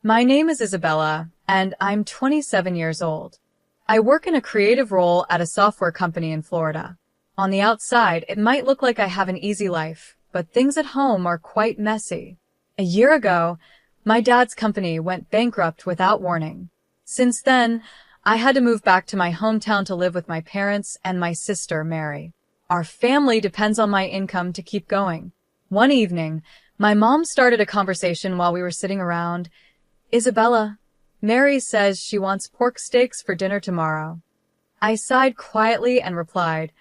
My name is Isabella, and I'm 27 years old. I work in a creative role at a software company in Florida. On the outside, it might look like I have an easy life, but things at home are quite messy. A year ago, my dad's company went bankrupt without warning. Since then, I had to move back to my hometown to live with my parents and my sister, Mary. Our family depends on my income to keep going. One evening, my mom started a conversation while we were sitting around. Isabella, Mary says she wants pork steaks for dinner tomorrow. I sighed quietly and replied,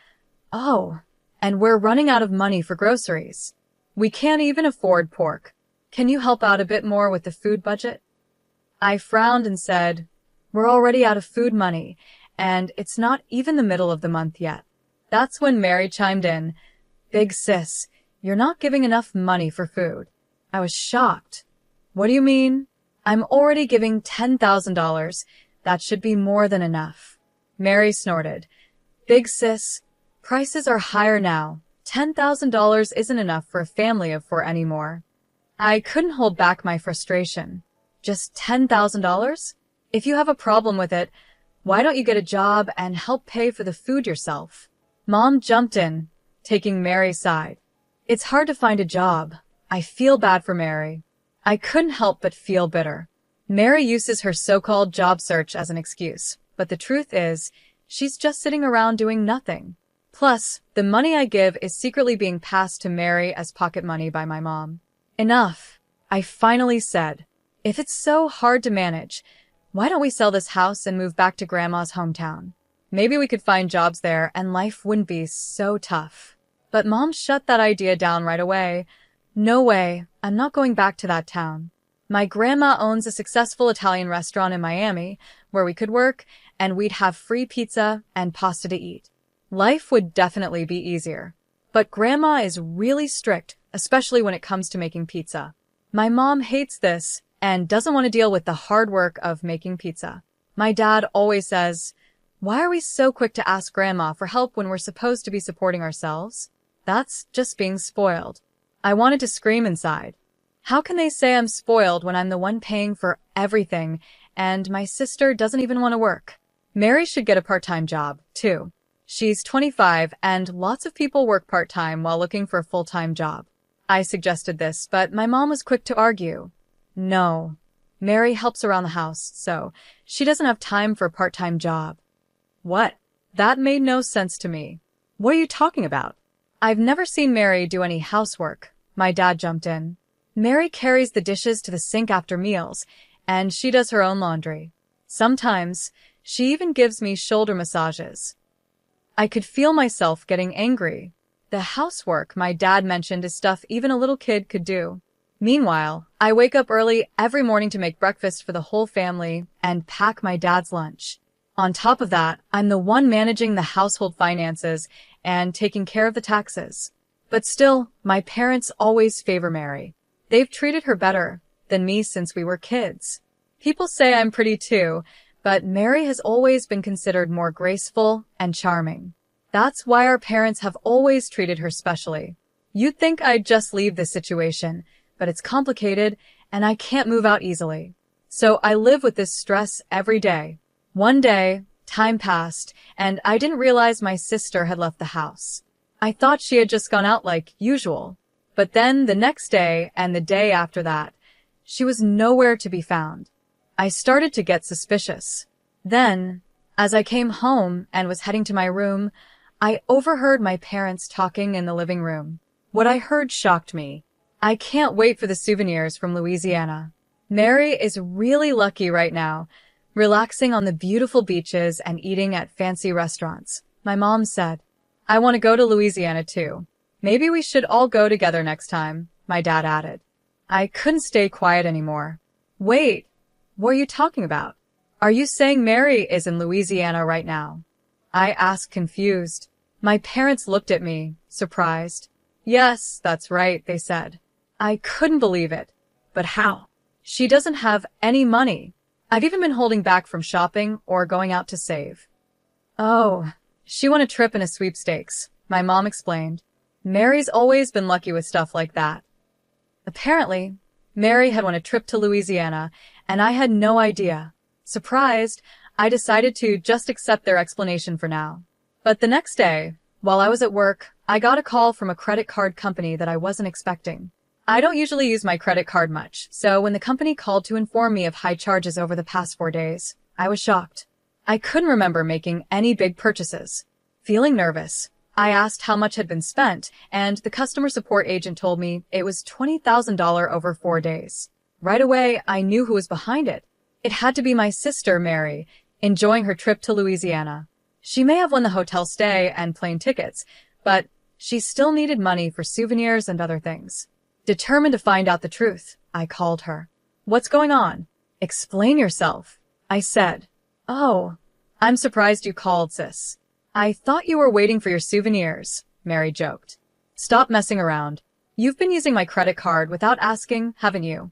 "Oh, and we're running out of money for groceries. We can't even afford pork. Can you help out a bit more with the food budget?" I frowned and said, "We're already out of food money, and it's not even the middle of the month yet." That's when Mary chimed in, "Big sis, you're not giving enough money for food." I was shocked. "What do you mean? I'm already giving $10,000. That should be more than enough." Mary snorted. "Big sis, prices are higher now. $10,000 isn't enough for a family of four anymore." I couldn't hold back my frustration. Just $10,000? If you have a problem with it, why don't you get a job and help pay for the food yourself? Mom jumped in, taking Mary's side. "It's hard to find a job. I feel bad for Mary." I couldn't help but feel bitter. Mary uses her so-called job search as an excuse, but the truth is, she's just sitting around doing nothing. Plus, the money I give is secretly being passed to Mary as pocket money by my mom. "Enough," I finally said. "If it's so hard to manage, why don't we sell this house and move back to Grandma's hometown? Maybe we could find jobs there and life wouldn't be so tough." But Mom shut that idea down right away. "No way, I'm not going back to that town. My grandma owns a successful Italian restaurant in Miami where we could work and we'd have free pizza and pasta to eat. Life would definitely be easier. But Grandma is really strict, especially when it comes to making pizza. My mom hates this and doesn't want to deal with the hard work of making pizza. My dad always says, 'Why are we so quick to ask Grandma for help when we're supposed to be supporting ourselves?' That's just being spoiled." I wanted to scream inside. How can they say I'm spoiled when I'm the one paying for everything and my sister doesn't even want to work? Mary should get a part-time job, too. She's 25 and lots of people work part-time while looking for a full-time job. I suggested this, but my mom was quick to argue. "No, Mary helps around the house, so she doesn't have time for a part-time job." What? That made no sense to me. "What are you talking about?" "I've never seen Mary do any housework," my dad jumped in. "Mary carries the dishes to the sink after meals, and she does her own laundry. Sometimes, she even gives me shoulder massages." I could feel myself getting angry. The housework my dad mentioned is stuff even a little kid could do. Meanwhile, I wake up early every morning to make breakfast for the whole family and pack my dad's lunch. On top of that, I'm the one managing the household finances and taking care of the taxes. But still, my parents always favor Mary. They've treated her better than me since we were kids. People say I'm pretty too, but Mary has always been considered more graceful and charming. That's why our parents have always treated her specially. You'd think I'd just leave this situation, but it's complicated and I can't move out easily. So I live with this stress every day. One day, time passed, and I didn't realize my sister had left the house. I thought she had just gone out like usual. But then the next day and the day after that, she was nowhere to be found. I started to get suspicious. Then, as I came home and was heading to my room, I overheard my parents talking in the living room. What I heard shocked me. I can't wait for the souvenirs from Louisiana. Mary is really lucky right now, relaxing on the beautiful beaches and eating at fancy restaurants. My mom said, "I want to go to Louisiana too. Maybe we should all go together next time," my dad added. I couldn't stay quiet anymore. "Wait, what are you talking about? Are you saying Mary is in Louisiana right now?" I asked, confused. My parents looked at me, surprised. "Yes, that's right," they said. I couldn't believe it. But how? She doesn't have any money. I've even been holding back from shopping or going out to save. "Oh, she won a trip in a sweepstakes," my mom explained. "Mary's always been lucky with stuff like that." Apparently, Mary had won a trip to Louisiana, and I had no idea. Surprised, I decided to just accept their explanation for now. But the next day, while I was at work, I got a call from a credit card company that I wasn't expecting. I don't usually use my credit card much, so when the company called to inform me of high charges over the past 4 days, I was shocked. I couldn't remember making any big purchases. Feeling nervous, I asked how much had been spent, and the customer support agent told me it was $20,000 over 4 days. Right away, I knew who was behind it. It had to be my sister, Mary, enjoying her trip to Louisiana. She may have won the hotel stay and plane tickets, but she still needed money for souvenirs and other things. Determined to find out the truth, I called her. "What's going on? Explain yourself," I said. "Oh, I'm surprised you called, sis. I thought you were waiting for your souvenirs," Mary joked. "Stop messing around. You've been using my credit card without asking, haven't you?"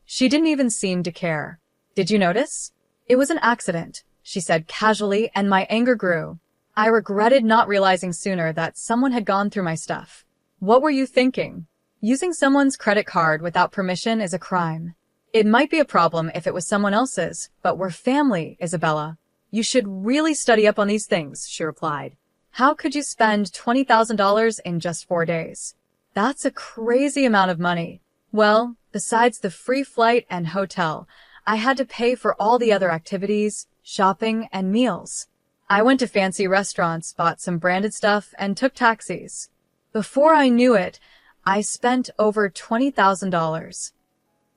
She didn't even seem to care. "Did you notice? It was an accident," she said casually, and my anger grew. I regretted not realizing sooner that someone had gone through my stuff. What were you thinking? Using someone's credit card without permission is a crime. It might be a problem if it was someone else's, but we're family, Isabella. You should really study up on these things, she replied. How could you spend $20,000 in just 4 days? That's a crazy amount of money. Well, besides the free flight and hotel, I had to pay for all the other activities, shopping, and meals. I went to fancy restaurants, bought some branded stuff, and took taxis. Before I knew it, I spent over $20,000.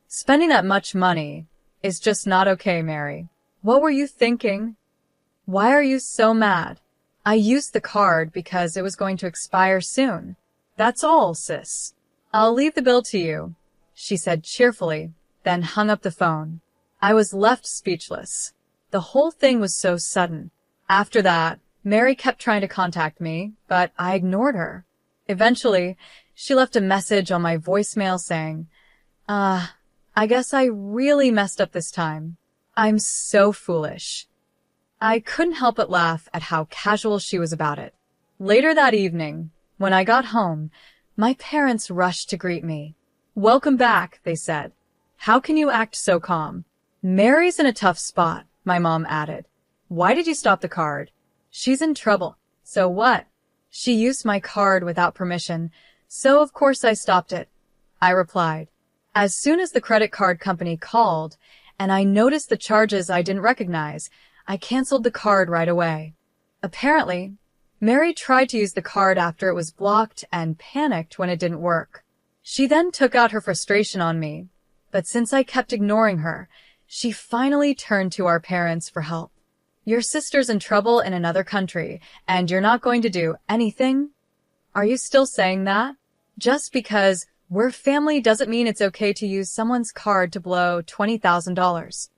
Spending that much money is just not okay, Mary. What were you thinking? Why are you so mad? I used the card because it was going to expire soon. That's all, sis. I'll leave the bill to you, she said cheerfully, then hung up the phone. I was left speechless. The whole thing was so sudden. After that, Mary kept trying to contact me, but I ignored her. Eventually, she left a message on my voicemail saying, I guess I really messed up this time. I'm so foolish. I couldn't help but laugh at how casual she was about it. Later that evening, when I got home, my parents rushed to greet me. Welcome back, they said. How can you act so calm? Mary's in a tough spot, my mom added. Why did you stop the card? She's in trouble. So what? She used my card without permission, so of course I stopped it, I replied. As soon as the credit card company called, and I noticed the charges I didn't recognize, I canceled the card right away. Apparently, Mary tried to use the card after it was blocked and panicked when it didn't work. She then took out her frustration on me, but since I kept ignoring her, she finally turned to our parents for help. Your sister's in trouble in another country, and you're not going to do anything? Are you still saying that? Just because we're family doesn't mean it's okay to use someone's card to blow $20,000.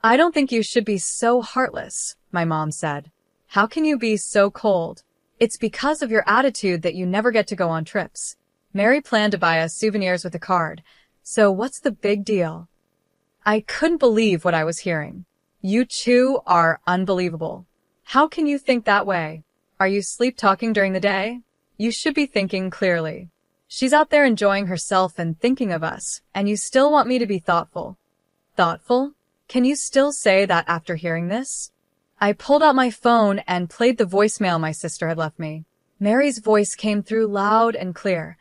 I don't think you should be so heartless, my mom said. How can you be so cold? It's because of your attitude that you never get to go on trips. Mary planned to buy us souvenirs with the card, so what's the big deal? I couldn't believe what I was hearing. You two are unbelievable. How can you think that way? Are you sleep-talking during the day? You should be thinking clearly. She's out there enjoying herself and thinking of us, and you still want me to be thoughtful. Thoughtful? Can you still say that after hearing this? I pulled out my phone and played the voicemail my sister had left me. Mary's voice came through loud and clear.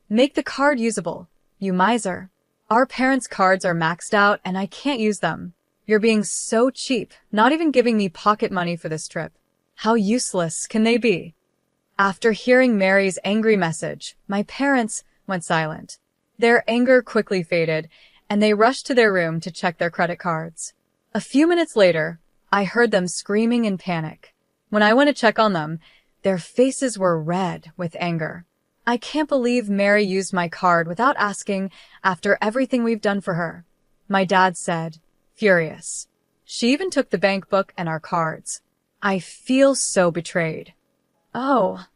Make the card usable, you miser. Our parents' cards are maxed out and I can't use them. You're being so cheap, not even giving me pocket money for this trip. How useless can they be? After hearing Mary's angry message, my parents went silent. Their anger quickly faded, and they rushed to their room to check their credit cards. A few minutes later, I heard them screaming in panic. When I went to check on them, their faces were red with anger. I can't believe Mary used my card without asking after everything we've done for her, my dad said, furious. She even took the bank book and our cards. I feel so betrayed. Oh,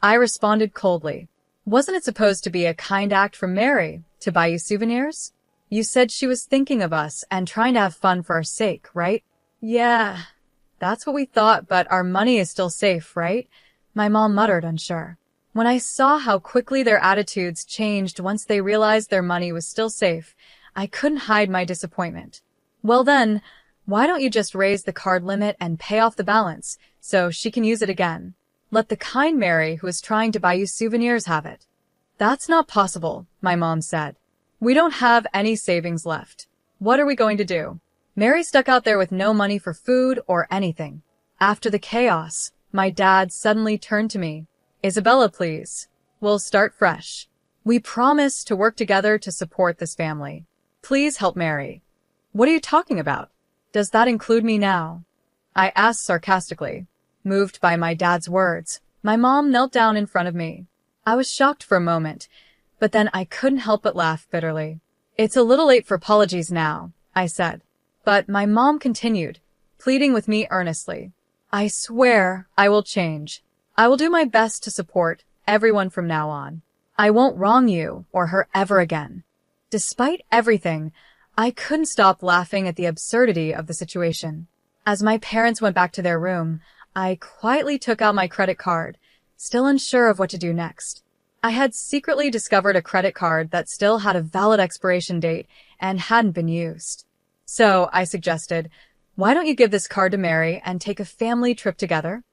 I responded coldly. Wasn't it supposed to be a kind act from Mary to buy you souvenirs? You said she was thinking of us and trying to have fun for our sake, right? Yeah, that's what we thought, but our money is still safe, right? My mom muttered, unsure. When I saw how quickly their attitudes changed once they realized their money was still safe, I couldn't hide my disappointment. Well then, why don't you just raise the card limit and pay off the balance so she can use it again? Let the kind Mary who is trying to buy you souvenirs have it. That's not possible, my mom said. We don't have any savings left. What are we going to do? Mary stuck out there with no money for food or anything. After the chaos, my dad suddenly turned to me. Isabella, please. We'll start fresh. We promise to work together to support this family. Please help Mary. What are you talking about? Does that include me now? I asked sarcastically. Moved by my dad's words, my mom knelt down in front of me. I was shocked for a moment, but then I couldn't help but laugh bitterly. It's a little late for apologies now, I said. But my mom continued, pleading with me earnestly. I swear I will change. I will do my best to support everyone from now on. I won't wrong you or her ever again. Despite everything, I couldn't stop laughing at the absurdity of the situation. As my parents went back to their room, I quietly took out my credit card, still unsure of what to do next. I had secretly discovered a credit card that still had a valid expiration date and hadn't been used. So I suggested, why don't you give this card to Mary and take a family trip together?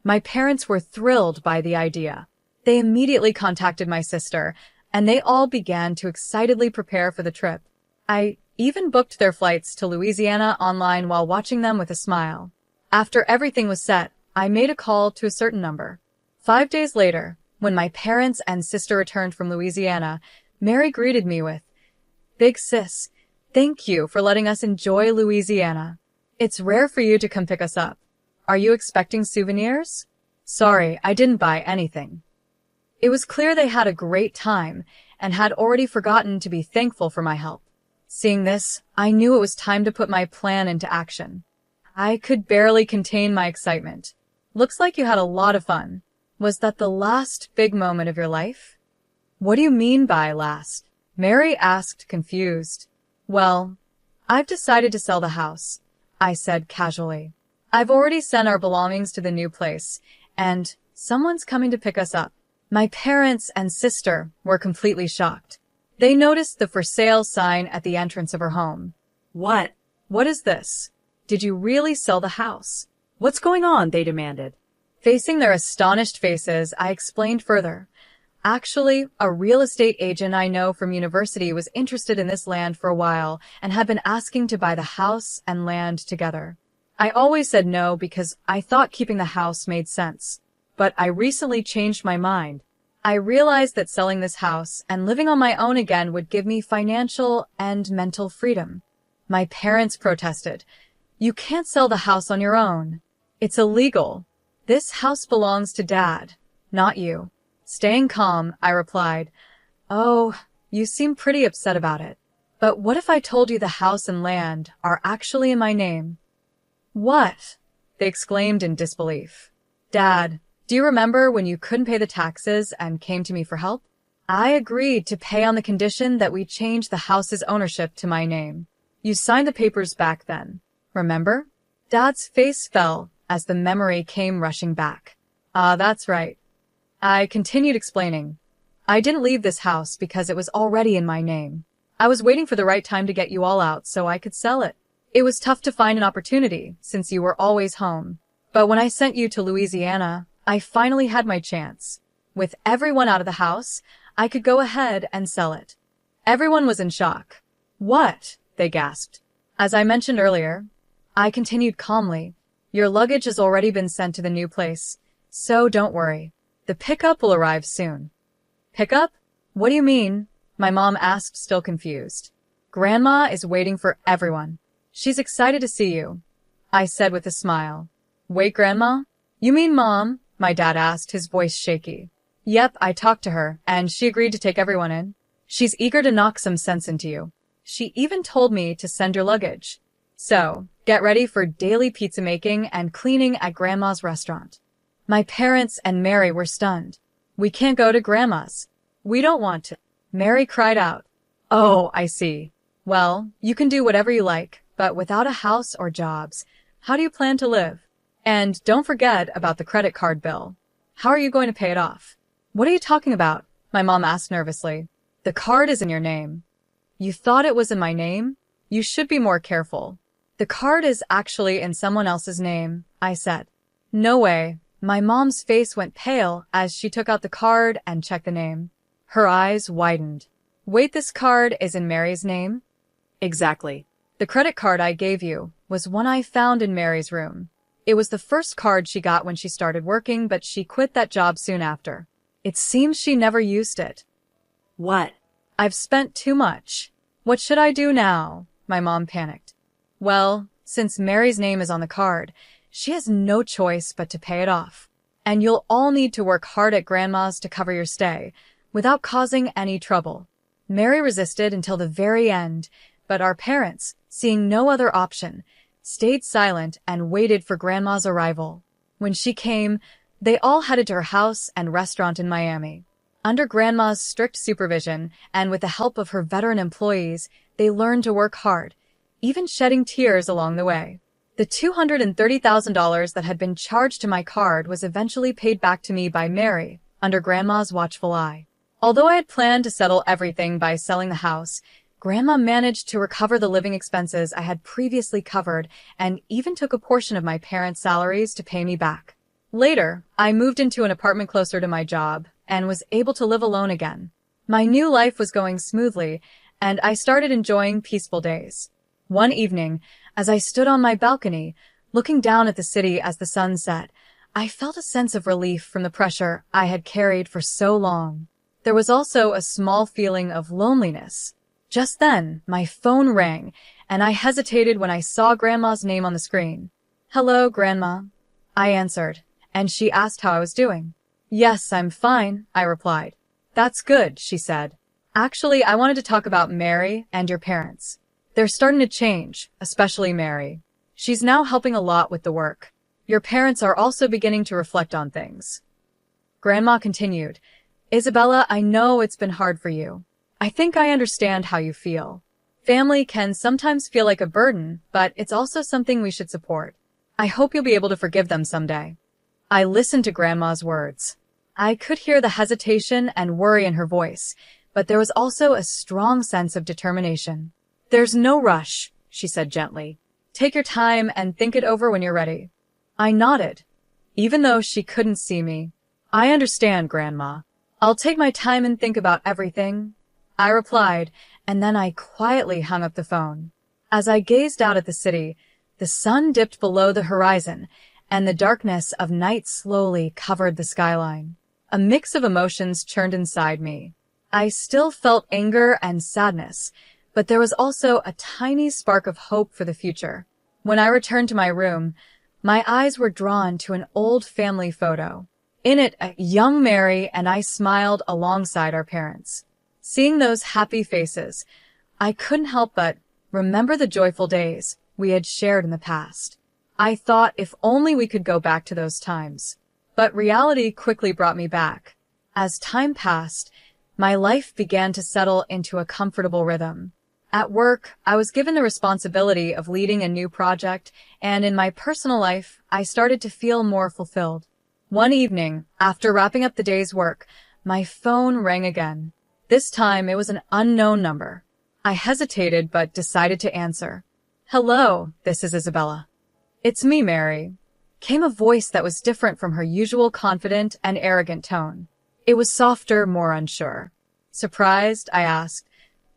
My parents were thrilled by the idea. They immediately contacted my sister, and they all began to excitedly prepare for the trip. I even booked their flights to Louisiana online while watching them with a smile. After everything was set, I made a call to a certain number. 5 days later, when my parents and sister returned from Louisiana, Mary greeted me with, "Big sis, thank you for letting us enjoy Louisiana. It's rare for you to come pick us up. Are you expecting souvenirs?" Sorry, I didn't buy anything. It was clear they had a great time and had already forgotten to be thankful for my help. Seeing this, I knew it was time to put my plan into action. I could barely contain my excitement. Looks like you had a lot of fun. Was that the last big moment of your life? What do you mean by last? Mary asked, confused. Well, I've decided to sell the house, I said casually. I've already sent our belongings to the new place, and someone's coming to pick us up. My parents and sister were completely shocked. They noticed the for sale sign at the entrance of her home. What? What is this? Did you really sell the house? What's going on? They demanded. Facing their astonished faces, I explained further. Actually, a real estate agent I know from university was interested in this land for a while and had been asking to buy the house and land together. I always said no because I thought keeping the house made sense. But I recently changed my mind. I realized that selling this house and living on my own again would give me financial and mental freedom. My parents protested. You can't sell the house on your own. It's illegal. This house belongs to Dad, not you. Staying calm, I replied, Oh, you seem pretty upset about it. But what if I told you the house and land are actually in my name? What? They exclaimed in disbelief. Dad, do you remember when you couldn't pay the taxes and came to me for help? I agreed to pay on the condition that we change the house's ownership to my name. You signed the papers back then. Remember? Dad's face fell as the memory came rushing back. That's right. I continued explaining. I didn't leave this house because it was already in my name. I was waiting for the right time to get you all out so I could sell it. It was tough to find an opportunity since you were always home. But when I sent you to Louisiana, I finally had my chance. With everyone out of the house, I could go ahead and sell it. Everyone was in shock. What? They gasped. As I mentioned earlier, I continued calmly. Your luggage has already been sent to the new place, so don't worry. The pickup will arrive soon. Pickup? What do you mean? My mom asked, still confused. Grandma is waiting for everyone. She's excited to see you, I said with a smile. Wait, Grandma? You mean Mom? My dad asked, his voice shaky. Yep, I talked to her, and she agreed to take everyone in. She's eager to knock some sense into you. She even told me to send your luggage. So, get ready for daily pizza making and cleaning at Grandma's restaurant. My parents and Mary were stunned. We can't go to Grandma's. We don't want to. Mary cried out. Oh, I see. Well, you can do whatever you like, but without a house or jobs, how do you plan to live? And don't forget about the credit card bill. How are you going to pay it off? What are you talking about? My mom asked nervously. The card is in your name. You thought it was in my name? You should be more careful. The card is actually in someone else's name, I said. No way. My mom's face went pale as she took out the card and checked the name. Her eyes widened. Wait, this card is in Mary's name? Exactly. The credit card I gave you was one I found in Mary's room. It was the first card she got when she started working, but she quit that job soon after. It seems she never used it. What? I've spent too much. What should I do now? My mom panicked. Well, since Mary's name is on the card, she has no choice but to pay it off. And you'll all need to work hard at Grandma's to cover your stay, without causing any trouble. Mary resisted until the very end, but our parents, seeing no other option, stayed silent and waited for Grandma's arrival. When she came, they all headed to her house and restaurant in Miami. Under Grandma's strict supervision, and with the help of her veteran employees, they learned to work hard, even shedding tears along the way. The $230,000 that had been charged to my card was eventually paid back to me by Mary, under Grandma's watchful eye. Although I had planned to settle everything by selling the house, Grandma managed to recover the living expenses I had previously covered and even took a portion of my parents' salaries to pay me back. Later, I moved into an apartment closer to my job and was able to live alone again. My new life was going smoothly, and I started enjoying peaceful days. One evening, as I stood on my balcony, looking down at the city as the sun set, I felt a sense of relief from the pressure I had carried for so long. There was also a small feeling of loneliness. Just then, my phone rang, and I hesitated when I saw Grandma's name on the screen. Hello, Grandma. I answered, and she asked how I was doing. Yes, I'm fine, I replied. That's good, she said. Actually, I wanted to talk about Mary and your parents. They're starting to change, especially Mary. She's now helping a lot with the work. Your parents are also beginning to reflect on things. Grandma continued, Isabella, I know it's been hard for you. I think I understand how you feel. Family can sometimes feel like a burden, but it's also something we should support. I hope you'll be able to forgive them someday. I listened to Grandma's words. I could hear the hesitation and worry in her voice, but there was also a strong sense of determination. There's no rush, she said gently. Take your time and think it over when you're ready. I nodded, even though she couldn't see me. I understand, Grandma. I'll take my time and think about everything, I replied, and then I quietly hung up the phone. As I gazed out at the city, the sun dipped below the horizon, and the darkness of night slowly covered the skyline. A mix of emotions churned inside me. I still felt anger and sadness, but there was also a tiny spark of hope for the future. When I returned to my room, my eyes were drawn to an old family photo. In it, a young Mary and I smiled alongside our parents. Seeing those happy faces, I couldn't help but remember the joyful days we had shared in the past. I thought if only we could go back to those times. But reality quickly brought me back. As time passed, my life began to settle into a comfortable rhythm. At work, I was given the responsibility of leading a new project, and in my personal life, I started to feel more fulfilled. One evening, after wrapping up the day's work, my phone rang again. This time, it was an unknown number. I hesitated but decided to answer. Hello, this is Isabella. It's me, Mary. Came a voice that was different from her usual confident and arrogant tone. It was softer, more unsure. Surprised, I asked,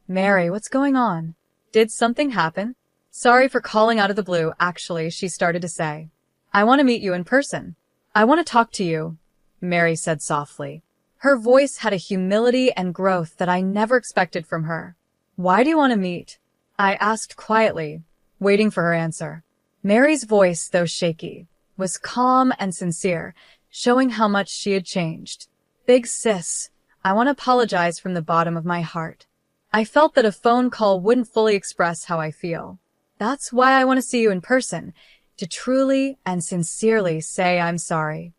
Mary, what's going on? Did something happen? Sorry for calling out of the blue, actually, she started to say. I want to meet you in person. I want to talk to you, Mary said softly. Her voice had a humility and growth that I never expected from her. Why do you want to meet? I asked quietly, waiting for her answer. Mary's voice, though shaky, was calm and sincere, showing how much she had changed. Big sis, I want to apologize from the bottom of my heart. I felt that a phone call wouldn't fully express how I feel. That's why I want to see you in person, to truly and sincerely say I'm sorry.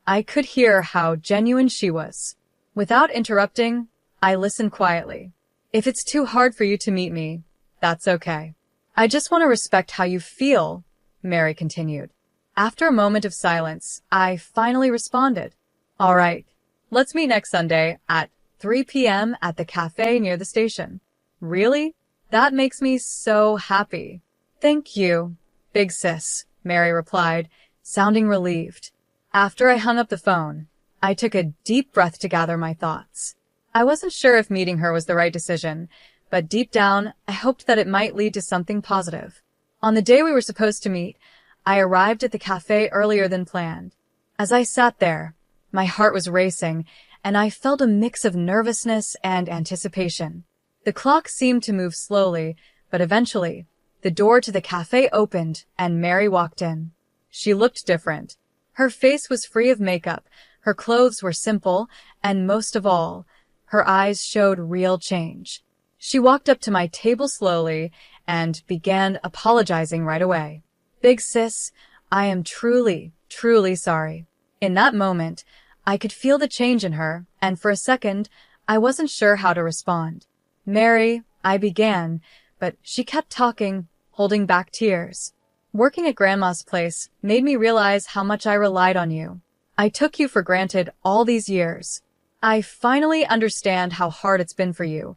I could hear how genuine she was. Without interrupting, I listened quietly. If it's too hard for you to meet me, that's okay. I just want to respect how you feel, Mary continued. After a moment of silence, I finally responded. All right, let's meet next Sunday at 3 p.m. at the cafe near the station. Really? That makes me so happy. Thank you, big sis, Mary replied, sounding relieved. After I hung up the phone, I took a deep breath to gather my thoughts. I wasn't sure if meeting her was the right decision, but deep down, I hoped that it might lead to something positive. On the day we were supposed to meet, I arrived at the cafe earlier than planned. As I sat there, my heart was racing, and I felt a mix of nervousness and anticipation. The clock seemed to move slowly, but eventually, the door to the cafe opened and Mary walked in. She looked different. Her face was free of makeup, her clothes were simple, and most of all, her eyes showed real change. She walked up to my table slowly and began apologizing right away. Big sis, I am truly, truly sorry. In that moment, I could feel the change in her, and for a second, I wasn't sure how to respond. Mary, I began, but she kept talking, holding back tears. Working at Grandma's place made me realize how much I relied on you. I took you for granted all these years. I finally understand how hard it's been for you,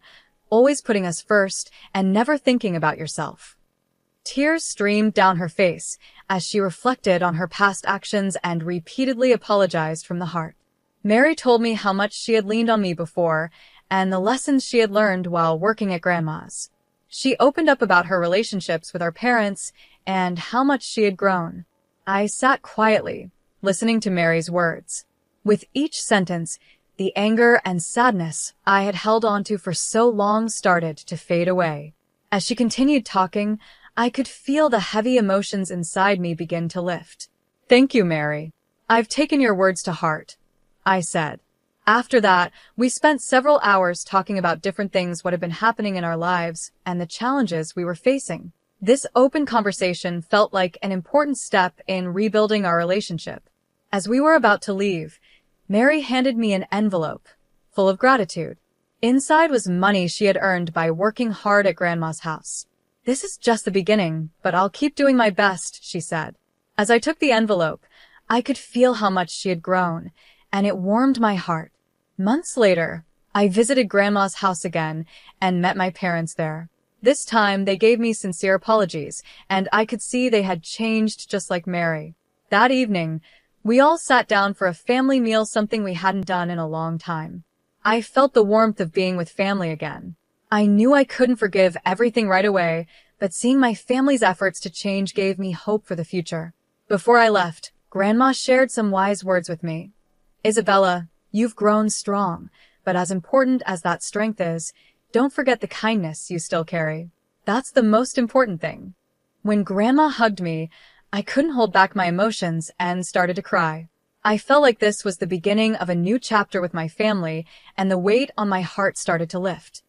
always putting us first and never thinking about yourself. Tears streamed down her face as she reflected on her past actions and repeatedly apologized from the heart. Mary told me how much she had leaned on me before and the lessons she had learned while working at Grandma's. She opened up about her relationships with our parents and how much she had grown. I sat quietly, listening to Mary's words. With each sentence, the anger and sadness I had held onto for so long started to fade away. As she continued talking, I could feel the heavy emotions inside me begin to lift. Thank you, Mary. I've taken your words to heart, I said. After that, we spent several hours talking about different things what had been happening in our lives and the challenges we were facing. This open conversation felt like an important step in rebuilding our relationship. As we were about to leave, Mary handed me an envelope full of gratitude. Inside was money she had earned by working hard at Grandma's house. This is just the beginning, but I'll keep doing my best, she said. As I took the envelope, I could feel how much she had grown, and it warmed my heart. Months later, I visited Grandma's house again and met my parents there. This time, they gave me sincere apologies, and I could see they had changed just like Mary. That evening, we all sat down for a family meal, something we hadn't done in a long time. I felt the warmth of being with family again. I knew I couldn't forgive everything right away, but seeing my family's efforts to change gave me hope for the future. Before I left, Grandma shared some wise words with me. Isabella, you've grown strong, but as important as that strength is, don't forget the kindness you still carry. That's the most important thing. When Grandma hugged me, I couldn't hold back my emotions and started to cry. I felt like this was the beginning of a new chapter with my family, and the weight on my heart started to lift.